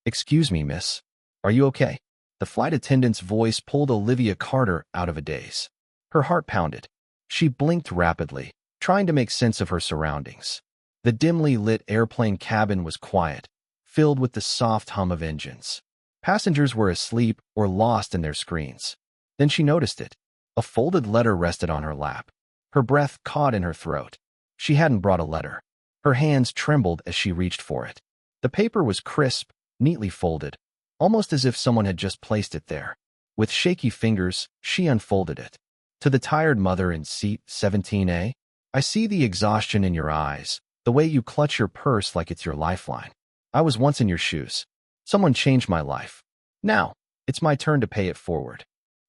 "Excuse me, miss. Are you okay?" The flight attendant's voice pulled Olivia Carter out of a daze. Her heart pounded. She blinked rapidly, trying to make sense of her surroundings. The dimly lit airplane cabin was quiet, filled with the soft hum of engines. Passengers were asleep or lost in their screens. Then she noticed it. A folded letter rested on her lap. Her breath caught in her throat. She hadn't brought a letter. Her hands trembled as she reached for it. The paper was crisp, neatly folded, almost as if someone had just placed it there. With shaky fingers, she unfolded it. To the tired mother in seat 17A, "I see the exhaustion in your eyes, the way you clutch your purse like it's your lifeline. I was once in your shoes. Someone changed my life. Now, it's my turn to pay it forward."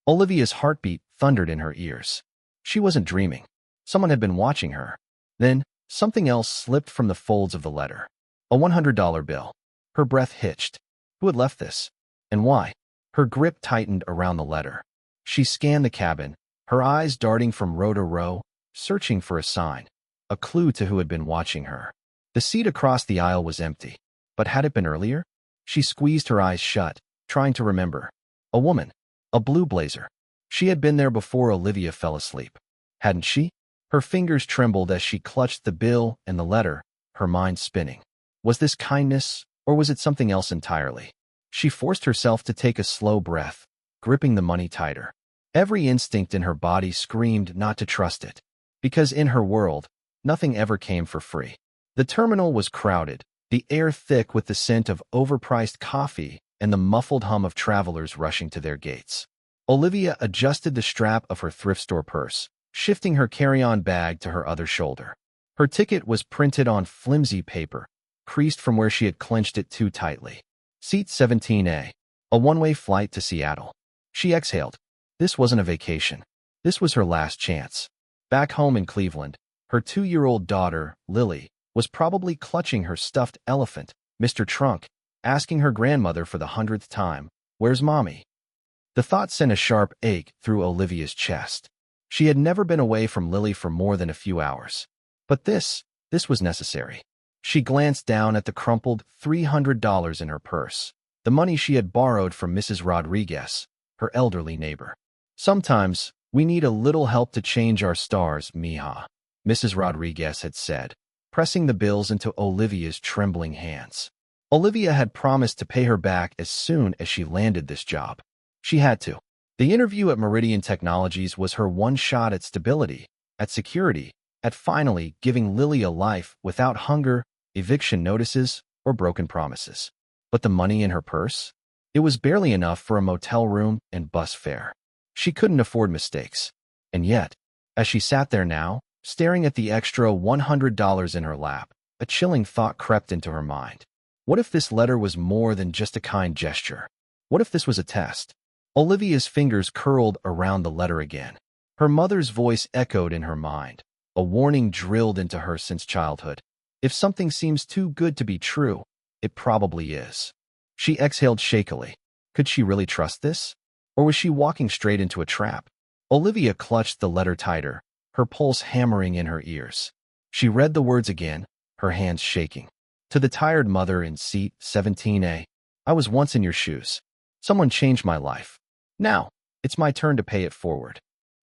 Olivia's heartbeat thundered in her ears. She wasn't dreaming. Someone had been watching her. Then, something else slipped from the folds of the letter. A $100 bill. Her breath hitched. Who had left this? And why? Her grip tightened around the letter. She scanned the cabin, her eyes darting from row to row, searching for a sign, a clue to who had been watching her. The seat across the aisle was empty. But had it been earlier? She squeezed her eyes shut, trying to remember. A woman. A blue blazer. She had been there before Olivia fell asleep. Hadn't she? Her fingers trembled as she clutched the bill and the letter, her mind spinning. Was this kindness, or was it something else entirely? She forced herself to take a slow breath, gripping the money tighter. Every instinct in her body screamed not to trust it, because in her world, nothing ever came for free. The terminal was crowded, the air thick with the scent of overpriced coffee and the muffled hum of travelers rushing to their gates. Olivia adjusted the strap of her thrift store purse, shifting her carry-on bag to her other shoulder. Her ticket was printed on flimsy paper, creased from where she had clenched it too tightly. Seat 17A, a one-way flight to Seattle. She exhaled. This wasn't a vacation. This was her last chance. Back home in Cleveland, her 2-year-old daughter, Lily, was probably clutching her stuffed elephant, Mr. Trunk, asking her grandmother for the 100th time, "Where's Mommy?" The thought sent a sharp ache through Olivia's chest. She had never been away from Lily for more than a few hours. But this was necessary. She glanced down at the crumpled $300 in her purse, the money she had borrowed from Mrs. Rodriguez, her elderly neighbor. "Sometimes, we need a little help to change our stars, mija," Mrs. Rodriguez had said, pressing the bills into Olivia's trembling hands. Olivia had promised to pay her back as soon as she landed this job. She had to. The interview at Meridian Technologies was her one shot at stability, at security, at finally giving Lily a life without hunger, eviction notices, or broken promises. But the money in her purse? It was barely enough for a motel room and bus fare. She couldn't afford mistakes. And yet, as she sat there now, staring at the extra $100 in her lap, a chilling thought crept into her mind. What if this letter was more than just a kind gesture? What if this was a test? Olivia's fingers curled around the letter again. Her mother's voice echoed in her mind, a warning drilled into her since childhood. If something seems too good to be true, it probably is. She exhaled shakily. Could she really trust this? Or was she walking straight into a trap? Olivia clutched the letter tighter, her pulse hammering in her ears. She read the words again, her hands shaking. To the tired mother in seat 17A, "I was once in your shoes. Someone changed my life. Now, it's my turn to pay it forward."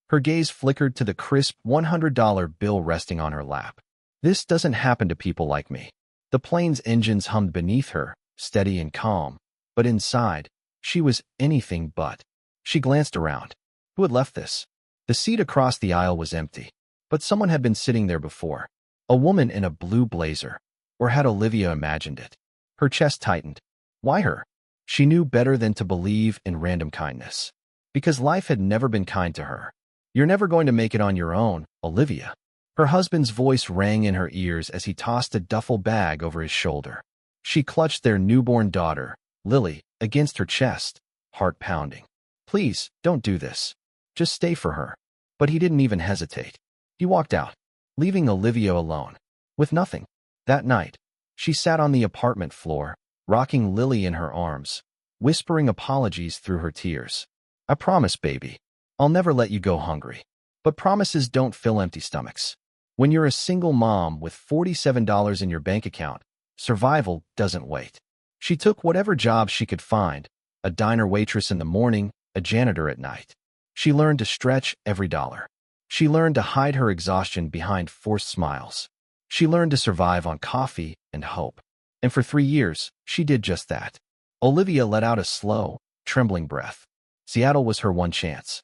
Her gaze flickered to the crisp $100 bill resting on her lap. This doesn't happen to people like me. The plane's engines hummed beneath her, steady and calm, but inside, she was anything but. She glanced around. Who had left this? The seat across the aisle was empty, but someone had been sitting there before. A woman in a blue blazer. Or had Olivia imagined it? Her chest tightened. Why her? She knew better than to believe in random kindness. Because life had never been kind to her. "You're never going to make it on your own, Olivia." Her husband's voice rang in her ears as he tossed a duffel bag over his shoulder. She clutched their newborn daughter, Lily, against her chest, heart pounding. "Please, don't do this. Just stay for her." But he didn't even hesitate. He walked out, leaving Olivia alone, with nothing. That night, she sat on the apartment floor, rocking Lily in her arms, whispering apologies through her tears. "I promise, baby. I'll never let you go hungry." But promises don't fill empty stomachs. When you're a single mom with $47 in your bank account, survival doesn't wait. She took whatever job she could find, a diner waitress in the morning, a janitor at night. She learned to stretch every dollar. She learned to hide her exhaustion behind forced smiles. She learned to survive on coffee and hope. And for 3 years, she did just that. Olivia let out a slow, trembling breath. Seattle was her one chance.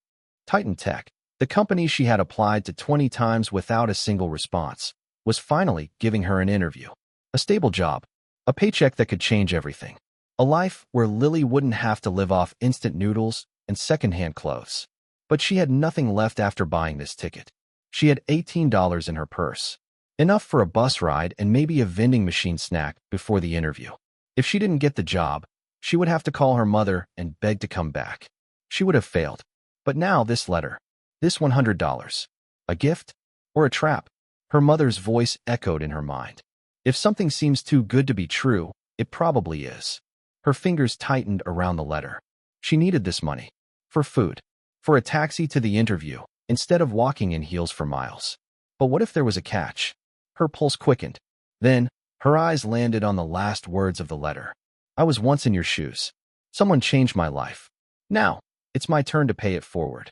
TitanTech, the company she had applied to 20 times without a single response, was finally giving her an interview. A stable job, a paycheck that could change everything. A life where Lily wouldn't have to live off instant noodles and secondhand clothes. But she had nothing left after buying this ticket. She had $18 in her purse. Enough for a bus ride and maybe a vending machine snack before the interview. If she didn't get the job, she would have to call her mother and beg to come back. She would have failed. But now this letter, this $100. A gift? Or a trap? Her mother's voice echoed in her mind. If something seems too good to be true, it probably is. Her fingers tightened around the letter. She needed this money. For food. For a taxi to the interview, instead of walking in heels for miles. But what if there was a catch? Her pulse quickened. Then, her eyes landed on the last words of the letter. I was once in your shoes. Someone changed my life. Now, it's my turn to pay it forward.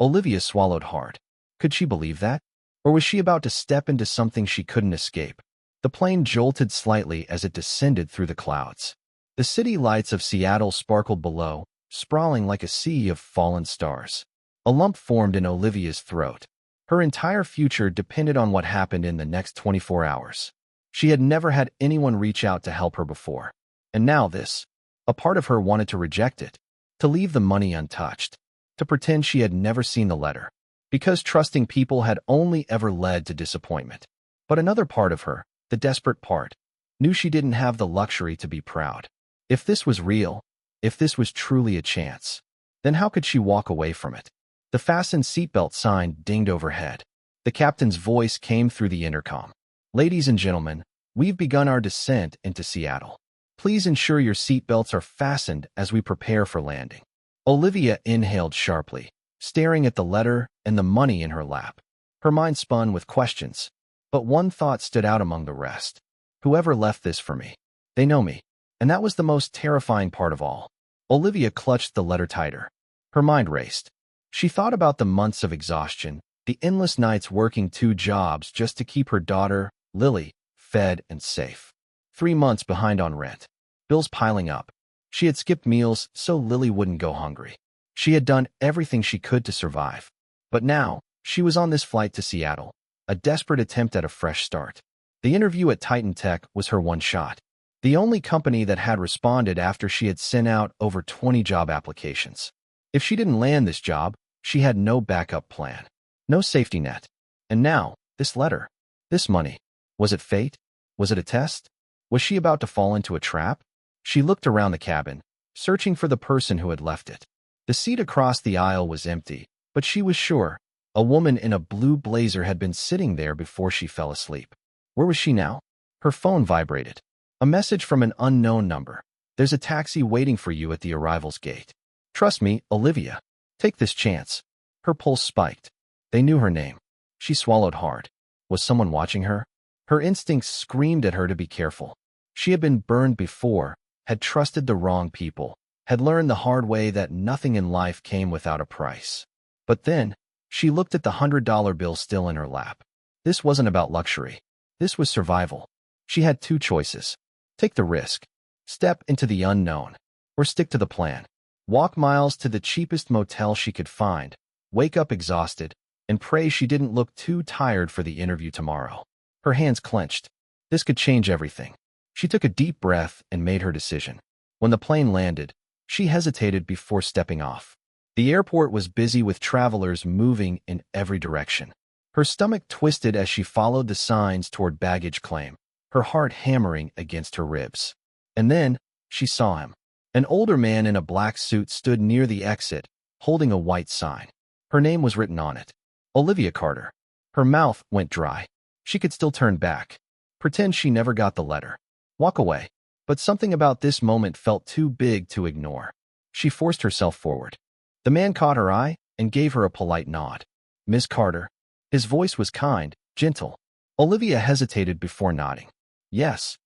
Olivia swallowed hard. Could she believe that? Or was she about to step into something she couldn't escape? The plane jolted slightly as it descended through the clouds. The city lights of Seattle sparkled below, sprawling like a sea of fallen stars. A lump formed in Olivia's throat. Her entire future depended on what happened in the next 24 hours. She had never had anyone reach out to help her before. And now this. A part of her wanted to reject it, to leave the money untouched, to pretend she had never seen the letter, because trusting people had only ever led to disappointment. But another part of her, the desperate part, knew she didn't have the luxury to be proud. If this was real, if this was truly a chance, then how could she walk away from it? The fastened seatbelt sign dinged overhead. The captain's voice came through the intercom. Ladies and gentlemen, we've begun our descent into Seattle. Please ensure your seatbelts are fastened as we prepare for landing. Olivia inhaled sharply, staring at the letter and the money in her lap. Her mind spun with questions, but one thought stood out among the rest. Whoever left this for me, they know me. And that was the most terrifying part of all. Olivia clutched the letter tighter. Her mind raced. She thought about the months of exhaustion, the endless nights working 2 jobs just to keep her daughter, Lily, fed and safe. 3 months behind on rent. Bills piling up. She had skipped meals so Lily wouldn't go hungry. She had done everything she could to survive. But now, she was on this flight to Seattle, a desperate attempt at a fresh start. The interview at TitanTech was her one shot. The only company that had responded after she had sent out over 20 job applications. If she didn't land this job, she had no backup plan, no safety net. And now, this letter, this money. Was it fate? Was it a test? Was she about to fall into a trap? She looked around the cabin, searching for the person who had left it. The seat across the aisle was empty, but she was sure a woman in a blue blazer had been sitting there before she fell asleep. Where was she now? Her phone vibrated. A message from an unknown number. There's a taxi waiting for you at the arrivals gate. Trust me, Olivia. Take this chance. Her pulse spiked. They knew her name. She swallowed hard. Was someone watching her? Her instincts screamed at her to be careful. She had been burned before, had trusted the wrong people, had learned the hard way that nothing in life came without a price. But then, she looked at the $100 bill still in her lap. This wasn't about luxury. This was survival. She had 2 choices. Take the risk. Step into the unknown. Or stick to the plan. Walk miles to the cheapest motel she could find, wake up exhausted, and pray she didn't look too tired for the interview tomorrow. Her hands clenched. This could change everything. She took a deep breath and made her decision. When the plane landed, she hesitated before stepping off. The airport was busy with travelers moving in every direction. Her stomach twisted as she followed the signs toward baggage claim, her heart hammering against her ribs. And then, she saw him. An older man in a black suit stood near the exit, holding a white sign. Her name was written on it. Olivia Carter. Her mouth went dry. She could still turn back. Pretend she never got the letter. Walk away. But something about this moment felt too big to ignore. She forced herself forward. The man caught her eye and gave her a polite nod. Miss Carter. His voice was kind, gentle. Olivia hesitated before nodding. Yes.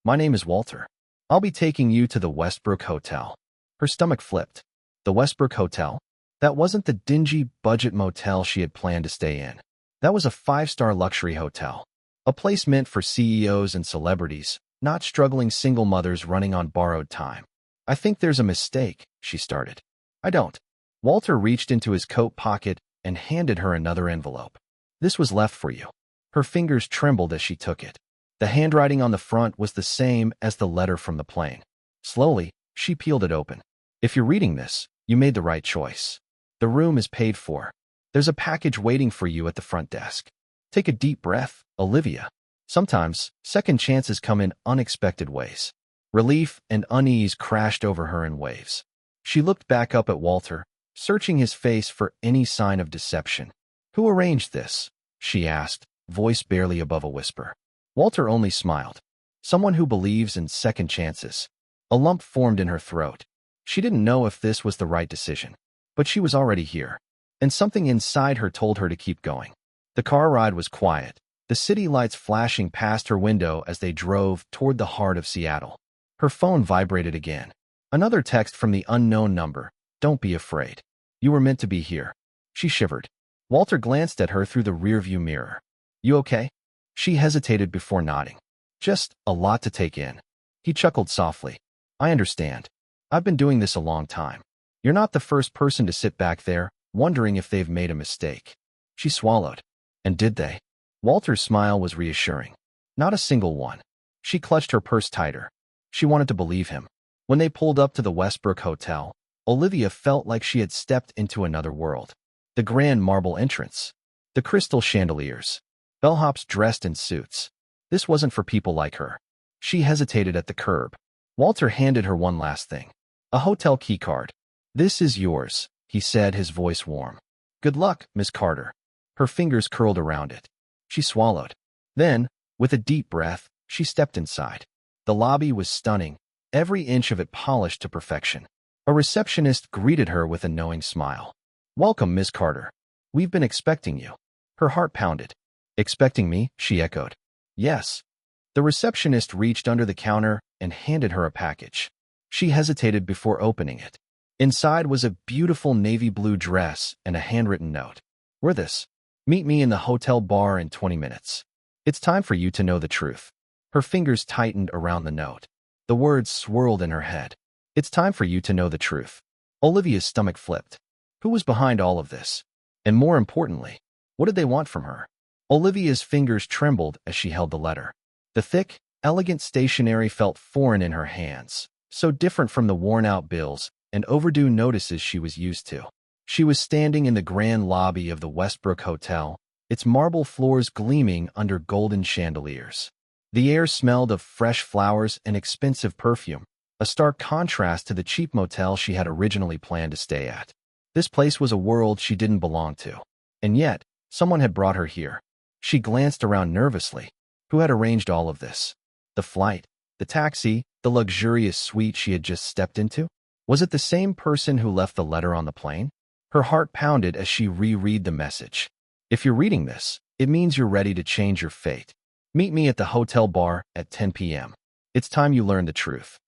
My name is Walter. I'll be taking you to the Westbrook Hotel. Her stomach flipped. The Westbrook Hotel? That wasn't the dingy budget motel she had planned to stay in. That was a 5-star luxury hotel. A place meant for CEOs and celebrities, not struggling single mothers running on borrowed time. I think there's a mistake, she started. I don't. Walter reached into his coat pocket and handed her another envelope. This was left for you. Her fingers trembled as she took it. The handwriting on the front was the same as the letter from the plane. Slowly, she peeled it open. If you're reading this, you made the right choice. The room is paid for. There's a package waiting for you at the front desk. Take a deep breath, Olivia. Sometimes, second chances come in unexpected ways. Relief and unease crashed over her in waves. She looked back up at Walter, searching his face for any sign of deception. Who arranged this? She asked, voice barely above a whisper. Walter only smiled. Someone who believes in second chances. A lump formed in her throat. She didn't know if this was the right decision, but she was already here, and something inside her told her to keep going. The car ride was quiet, the city lights flashing past her window as they drove toward the heart of Seattle. Her phone vibrated again. Another text from the unknown number. Don't be afraid. You were meant to be here. She shivered. Walter glanced at her through the rearview mirror. You okay? She hesitated before nodding. Just a lot to take in. He chuckled softly. I understand. I've been doing this a long time. You're not the first person to sit back there, wondering if they've made a mistake. She swallowed. And did they? Walter's smile was reassuring. Not a single one. She clutched her purse tighter. She wanted to believe him. When they pulled up to the Westbrook Hotel, Olivia felt like she had stepped into another world. The grand marble entrance. The crystal chandeliers. Bellhops dressed in suits. This wasn't for people like her. She hesitated at the curb. Walter handed her one last thing. A hotel keycard. This is yours, he said, his voice warm. Good luck, Miss Carter. Her fingers curled around it. She swallowed. Then, with a deep breath, she stepped inside. The lobby was stunning, every inch of it polished to perfection. A receptionist greeted her with a knowing smile. Welcome, Miss Carter. We've been expecting you. Her heart pounded. Expecting me? She echoed. Yes. The receptionist reached under the counter and handed her a package. She hesitated before opening it. Inside was a beautiful navy blue dress and a handwritten note. Wear this. Meet me in the hotel bar in 20 minutes. It's time for you to know the truth. Her fingers tightened around the note. The words swirled in her head. It's time for you to know the truth. Olivia's stomach flipped. Who was behind all of this? And more importantly, what did they want from her? Olivia's fingers trembled as she held the letter. The thick, elegant stationery felt foreign in her hands, so different from the worn-out bills and overdue notices she was used to. She was standing in the grand lobby of the Westbrook Hotel, its marble floors gleaming under golden chandeliers. The air smelled of fresh flowers and expensive perfume, a stark contrast to the cheap motel she had originally planned to stay at. This place was a world she didn't belong to, and yet, someone had brought her here. She glanced around nervously. Who had arranged all of this? The flight, the taxi, the luxurious suite she had just stepped into? Was it the same person who left the letter on the plane? Her heart pounded as she reread the message. If you're reading this, it means you're ready to change your fate. Meet me at the hotel bar at 10 p.m. It's time you learn the truth.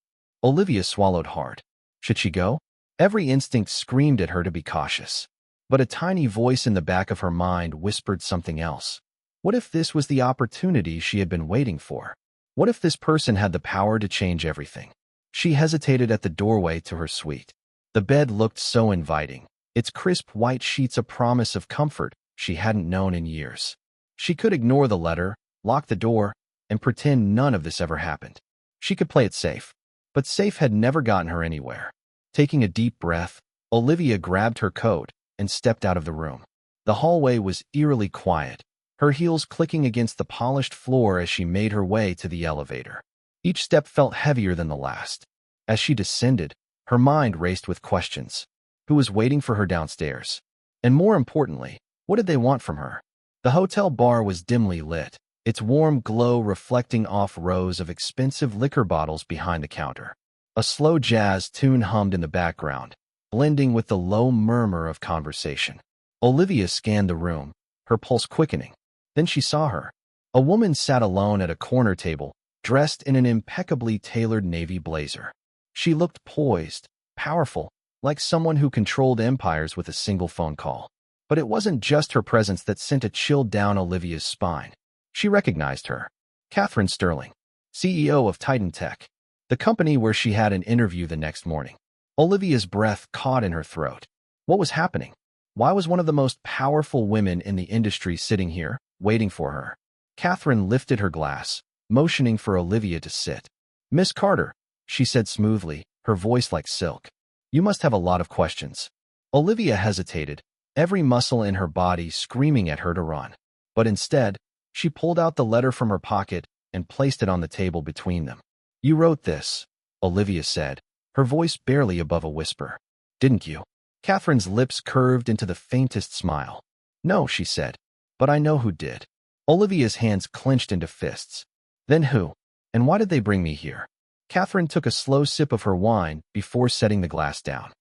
Olivia swallowed hard. Should she go? Every instinct screamed at her to be cautious. But a tiny voice in the back of her mind whispered something else. What if this was the opportunity she had been waiting for? What if this person had the power to change everything? She hesitated at the doorway to her suite. The bed looked so inviting, its crisp white sheets a promise of comfort she hadn't known in years. She could ignore the letter, lock the door, and pretend none of this ever happened. She could play it safe, but safe had never gotten her anywhere. Taking a deep breath, Olivia grabbed her coat and stepped out of the room. The hallway was eerily quiet, her heels clicking against the polished floor as she made her way to the elevator. Each step felt heavier than the last. As she descended, her mind raced with questions. Who was waiting for her downstairs? And more importantly, what did they want from her? The hotel bar was dimly lit, its warm glow reflecting off rows of expensive liquor bottles behind the counter. A slow jazz tune hummed in the background, blending with the low murmur of conversation. Olivia scanned the room, her pulse quickening. Then she saw her. A woman sat alone at a corner table, dressed in an impeccably tailored navy blazer. She looked poised, powerful, like someone who controlled empires with a single phone call. But it wasn't just her presence that sent a chill down Olivia's spine. She recognized her. Catherine Sterling, CEO of TitanTech, the company where she had an interview the next morning. Olivia's breath caught in her throat. What was happening? Why was one of the most powerful women in the industry sitting here, waiting for her? Catherine lifted her glass, motioning for Olivia to sit. "Miss Carter," she said smoothly, her voice like silk. "You must have a lot of questions." Olivia hesitated, every muscle in her body screaming at her to run. But instead, she pulled out the letter from her pocket and placed it on the table between them. "You wrote this," Olivia said, her voice barely above a whisper. "Didn't you?" Catherine's lips curved into the faintest smile. "No," she said, "but I know who did." Olivia's hands clenched into fists. "Then who? And why did they bring me here?" Catherine took a slow sip of her wine before setting the glass down.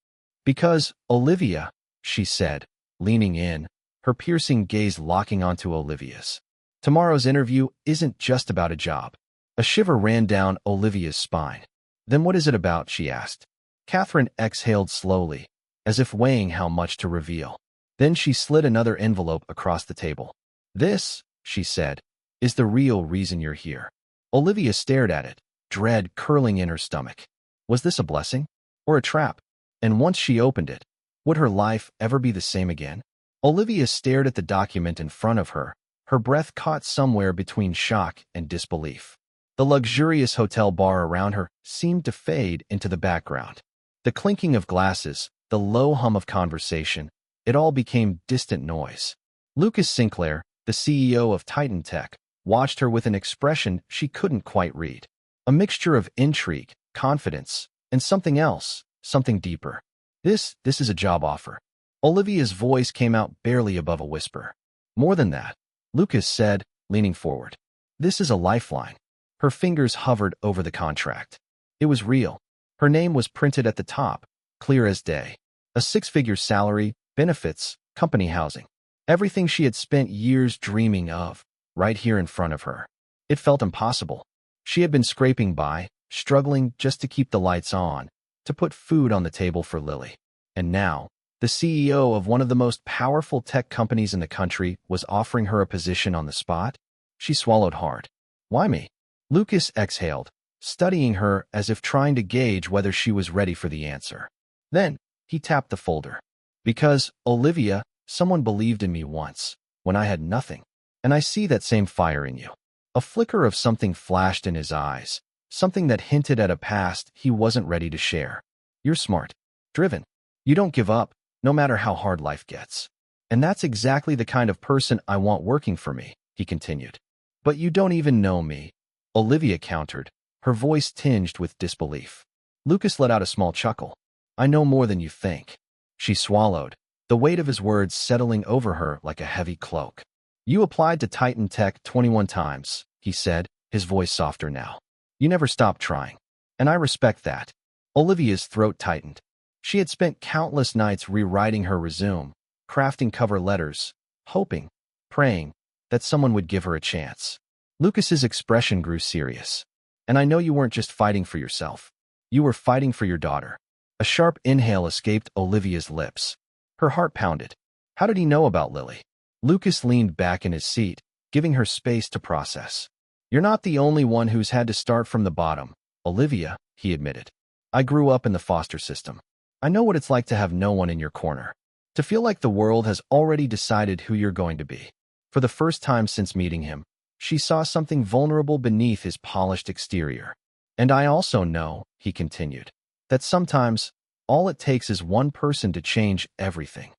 "Because, Olivia," she said, leaning in, her piercing gaze locking onto Olivia's. "Tomorrow's interview isn't just about a job." A shiver ran down Olivia's spine. "Then what is it about?" she asked. Catherine exhaled slowly, as if weighing how much to reveal. Then she slid another envelope across the table. "This," she said, "is the real reason you're here." Olivia stared at it, dread curling in her stomach. Was this a blessing? Or a trap? And once she opened it, would her life ever be the same again? Olivia stared at the document in front of her, her breath caught somewhere between shock and disbelief. The luxurious hotel bar around her seemed to fade into the background. The clinking of glasses, the low hum of conversation, it all became distant noise. Lucas Sinclair, the CEO of TitanTech, watched her with an expression she couldn't quite read. A mixture of intrigue, confidence, and something else, something deeper. This is a job offer." Olivia's voice came out barely above a whisper. "More than that," Lucas said, leaning forward. "This is a lifeline." Her fingers hovered over the contract. It was real. Her name was printed at the top, clear as day. A six-figure salary, benefits, company housing. Everything she had spent years dreaming of, right here in front of her. It felt impossible. She had been scraping by, struggling just to keep the lights on, to put food on the table for Lily. And now, the CEO of one of the most powerful tech companies in the country was offering her a position on the spot. She swallowed hard. "Why me?" Lucas exhaled, studying her as if trying to gauge whether she was ready for the answer. Then, he tapped the folder. "Because, Olivia, someone believed in me once, when I had nothing. And I see that same fire in you." A flicker of something flashed in his eyes, something that hinted at a past he wasn't ready to share. "You're smart, driven. You don't give up, no matter how hard life gets. And that's exactly the kind of person I want working for me," he continued. "But you don't even know me," Olivia countered, her voice tinged with disbelief. Lucas let out a small chuckle. "I know more than you think." She swallowed, the weight of his words settling over her like a heavy cloak. "You applied to TitanTech 21 times, he said, his voice softer now. "You never stopped trying. And I respect that." Olivia's throat tightened. She had spent countless nights rewriting her resume, crafting cover letters, hoping, praying, that someone would give her a chance. Lucas's expression grew serious. "And I know you weren't just fighting for yourself. You were fighting for your daughter." A sharp inhale escaped Olivia's lips. Her heart pounded. How did he know about Lily? Lucas leaned back in his seat, giving her space to process. "You're not the only one who's had to start from the bottom, Olivia," he admitted. "I grew up in the foster system. I know what it's like to have no one in your corner. To feel like the world has already decided who you're going to be." For the first time since meeting him, she saw something vulnerable beneath his polished exterior. "And I also know," he continued, "that sometimes all it takes is one person to change everything."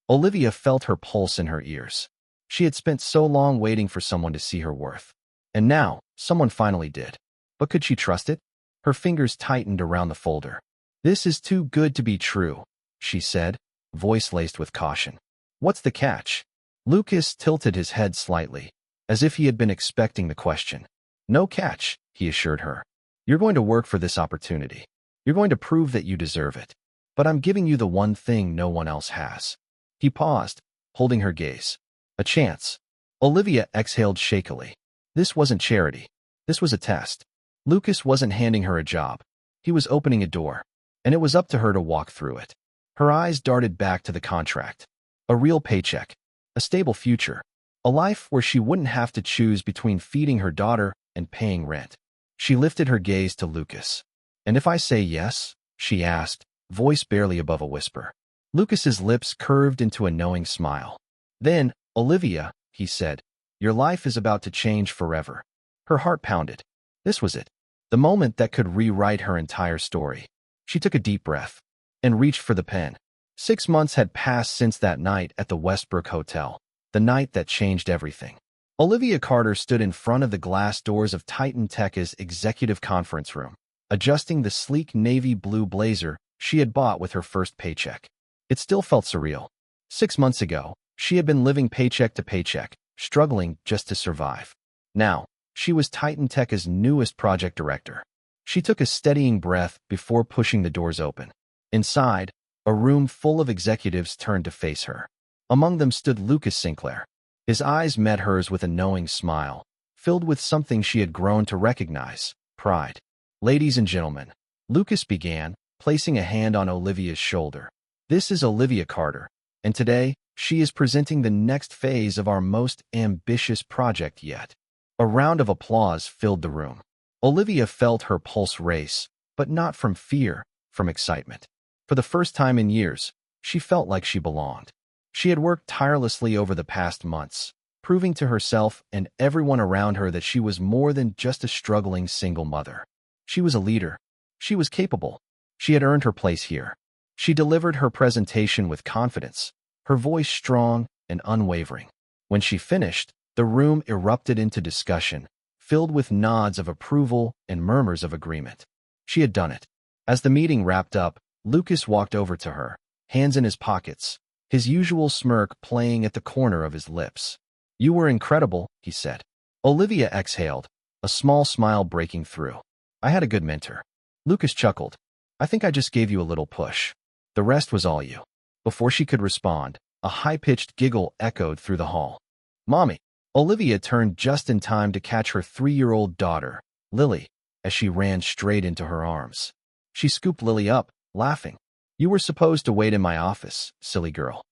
Olivia felt her pulse in her ears. She had spent so long waiting for someone to see her worth. And now, someone finally did. But could she trust it? Her fingers tightened around the folder. "This is too good to be true," she said, voice laced with caution. "What's the catch?" Lucas tilted his head slightly, as if he had been expecting the question. "No catch," he assured her. "You're going to work for this opportunity. You're going to prove that you deserve it. But I'm giving you the one thing no one else has." He paused, holding her gaze. "A chance." Olivia exhaled shakily. This wasn't charity. This was a test. Lucas wasn't handing her a job. He was opening a door, and it was up to her to walk through it. Her eyes darted back to the contract. A real paycheck, a stable future, a life where she wouldn't have to choose between feeding her daughter and paying rent. She lifted her gaze to Lucas. "And if I say yes?" she asked, voice barely above a whisper. Lucas's lips curved into a knowing smile. "Then, Olivia," he said, "your life is about to change forever." Her heart pounded. This was it, the moment that could rewrite her entire story. She took a deep breath and reached for the pen. 6 months had passed since that night at the Westbrook Hotel, the night that changed everything. Olivia Carter stood in front of the glass doors of TitanTech's executive conference room, adjusting the sleek navy blue blazer she had bought with her first paycheck. It still felt surreal. 6 months ago, she had been living paycheck to paycheck, struggling just to survive. Now, she was TitanTech's newest project director. She took a steadying breath before pushing the doors open. Inside, a room full of executives turned to face her. Among them stood Lucas Sinclair. His eyes met hers with a knowing smile, filled with something she had grown to recognize: pride. "Ladies and gentlemen," Lucas began, placing a hand on Olivia's shoulder. "This is Olivia Carter, and today, she is presenting the next phase of our most ambitious project yet." A round of applause filled the room. Olivia felt her pulse race, but not from fear, from excitement. For the first time in years, she felt like she belonged. She had worked tirelessly over the past months, proving to herself and everyone around her that she was more than just a struggling single mother. She was a leader. She was capable. She had earned her place here. She delivered her presentation with confidence, her voice strong and unwavering. When she finished, the room erupted into discussion, filled with nods of approval and murmurs of agreement. She had done it. As the meeting wrapped up, Lucas walked over to her, hands in his pockets, his usual smirk playing at the corner of his lips. "You were incredible," he said. Olivia exhaled, a small smile breaking through. "I had a good mentor." Lucas chuckled. "I think I just gave you a little push. The rest was all you." Before she could respond, a high-pitched giggle echoed through the hall. "Mommy!" Olivia turned just in time to catch her 3-year-old daughter, Lily, as she ran straight into her arms. She scooped Lily up, laughing. "You were supposed to wait in my office, silly girl."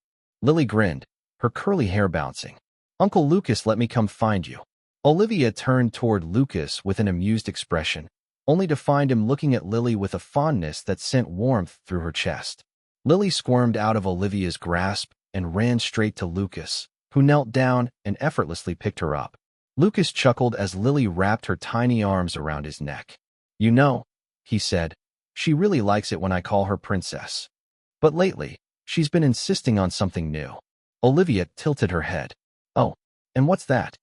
Lily grinned, her curly hair bouncing. "Uncle Lucas let me come find you." Olivia turned toward Lucas with an amused expression, only to find him looking at Lily with a fondness that sent warmth through her chest. Lily squirmed out of Olivia's grasp and ran straight to Lucas, who knelt down and effortlessly picked her up. Lucas chuckled as Lily wrapped her tiny arms around his neck. "You know," he said, "she really likes it when I call her princess. But lately, she's been insisting on something new." Olivia tilted her head. "Oh, and what's that?"